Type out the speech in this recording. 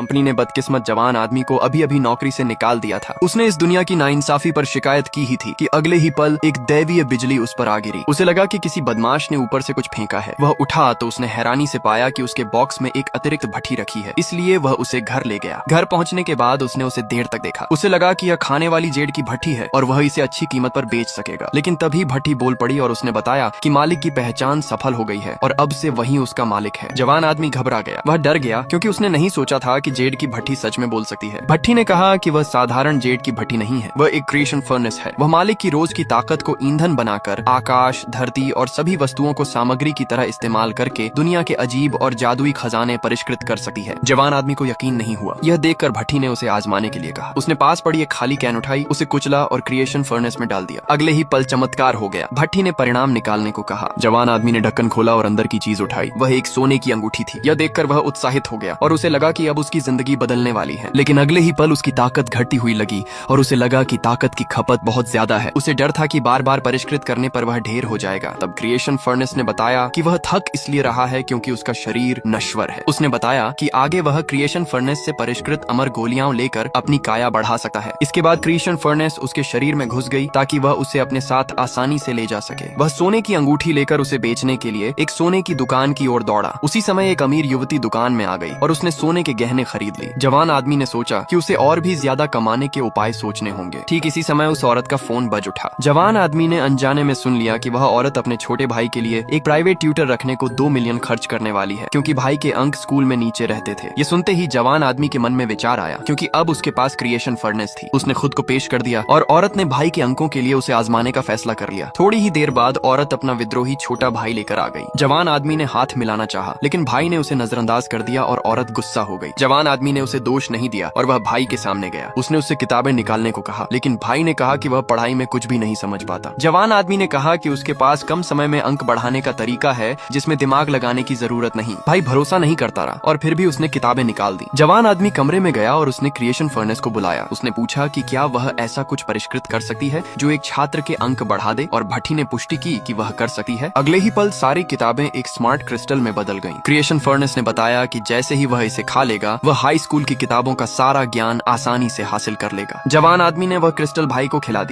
Company ने बदकिस्मत जवान आदमी को अभी अभी नौकरी से निकाल दिया था। उसने इस दुनिया की नाइंसाफी पर शिकायत की ही थी कि अगले ही पल एक दैवीय बिजली उस पर आ गिरी। उसे लगा कि किसी बदमाश ने ऊपर से कुछ फेंका है। वह उठा तो उसने हैरानी से पाया कि उसके बॉक्स में एक अतिरिक्त भट्टी रखी है, इसलिए वह उसे घर ले गया। घर पहुंचने के बाद उसने उसे देर तक देखा। उसे लगा कि यह खाने वाली जेड की भट्टी है और वह इसे अच्छी कीमत पर बेच सकेगा। लेकिन तभी भट्टी बोल पड़ी और उसने बताया कि मालिक की पहचान सफल हो गई है और अब से वही उसका मालिक है। जवान आदमी घबरा गया। वह डर गया क्योंकि उसने नहीं सोचा था कि जेड की भट्टी सच में बोल सकती है। भट्टी ने कहा कि वह साधारण जेड की भट्टी नहीं है, वह एक क्रिएशन फर्नेस है। वह मालिक की रोज की ताकत को ईंधन बनाकर आकाश, धरती और सभी वस्तुओं को सामग्री की तरह इस्तेमाल करके दुनिया के अजीब और जादुई खजाने परिष्कृत कर सकती है। जवान आदमी को यकीन नहीं हुआ। यह देखकर भट्टी ने उसे आजमाने के लिए कहा। उसने पास पड़ी एक खाली कैन उठाई, उसे कुचला और क्रिएशन फर्नेस में डाल दिया। अगले ही पल चमत्कार हो गया। भट्टी ने परिणाम निकालने को कहा। जवान आदमी ने ढक्कन खोला और अंदर की चीज उठाई। वह एक सोने की अंगूठी थी। यह देखकर वह उत्साहित हो गया और उसे लगा कि अब उसकी जिंदगी बदलने वाली है। लेकिन अगले ही पल उसकी ताकत घटती हुई लगी और उसे लगा कि ताकत की खपत बहुत ज्यादा है। उसे डर था कि बार बार परिष्कृत करने पर वह ढेर हो जाएगा। तब क्रिएशन फर्नेस ने बताया कि वह थक इसलिए रहा है क्योंकि उसका शरीर नश्वर है। उसने बताया कि आगे वह क्रिएशन फर्नेस से परिष्कृत अमर गोलियां लेकर अपनी काया बढ़ा सकता है। इसके बाद क्रिएशन फर्नेस उसके शरीर में घुस गई ताकि वह उसे अपने साथ आसानी से ले जा सके। वह सोने की अंगूठी लेकर उसे बेचने के लिए एक सोने की दुकान की ओर दौड़ा। उसी समय एक अमीर युवती दुकान में आ गई और उसने सोने के गहने खरीद ली। जवान आदमी ने सोचा कि उसे और भी ज्यादा कमाने के उपाय सोचने होंगे। ठीक इसी समय उस औरत का फोन बज उठा। जवान आदमी ने अनजाने में सुन लिया कि वह औरत अपने छोटे भाई के लिए एक प्राइवेट ट्यूटर रखने को 2 मिलियन खर्च करने वाली है क्योंकि भाई के अंक स्कूल में नीचे रहते थे। ये सुनते ही जवान आदमी के मन में विचार आया क्योंकि अब उसके पास क्रिएशन फर्नेस थी। उसने खुद को पेश कर दिया और औरत ने भाई के अंकों के लिए उसे आजमाने का फैसला कर लिया। थोड़ी ही देर बाद औरत अपना विद्रोही छोटा भाई लेकर आ गई। जवान आदमी ने हाथ मिलाना चाहा लेकिन भाई ने उसे नजरअंदाज कर दिया और औरत गुस्सा हो गई। जवान आदमी ने उसे दोष नहीं दिया और वह भाई के सामने गया। उसने उससे किताबें निकालने को कहा लेकिन भाई ने कहा कि वह पढ़ाई में कुछ भी नहीं समझ पाता। जवान आदमी ने कहा कि उसके पास कम समय में अंक बढ़ाने का तरीका है जिसमें दिमाग लगाने की जरूरत नहीं। भाई भरोसा नहीं करता रहा और फिर भी उसने किताबें निकाल दी। जवान आदमी कमरे में गया और उसने क्रिएशन फर्नेस को बुलाया। उसने पूछा कि क्या वह ऐसा कुछ परिष्कृत कर सकती है जो एक छात्र के अंक बढ़ा दे और भट्टी ने पुष्टि की कि वह कर सकती है। अगले ही पल सारी किताबें एक स्मार्ट क्रिस्टल में बदल गईं। क्रिएशन फर्नेस ने बताया कि जैसे ही वह इसे खा लेगा वह हाई स्कूल की किताबों का सारा ज्ञान आसानी से हासिल कर लेगा। जवान आदमी ने वह क्रिस्टल भाई को खिला दिया।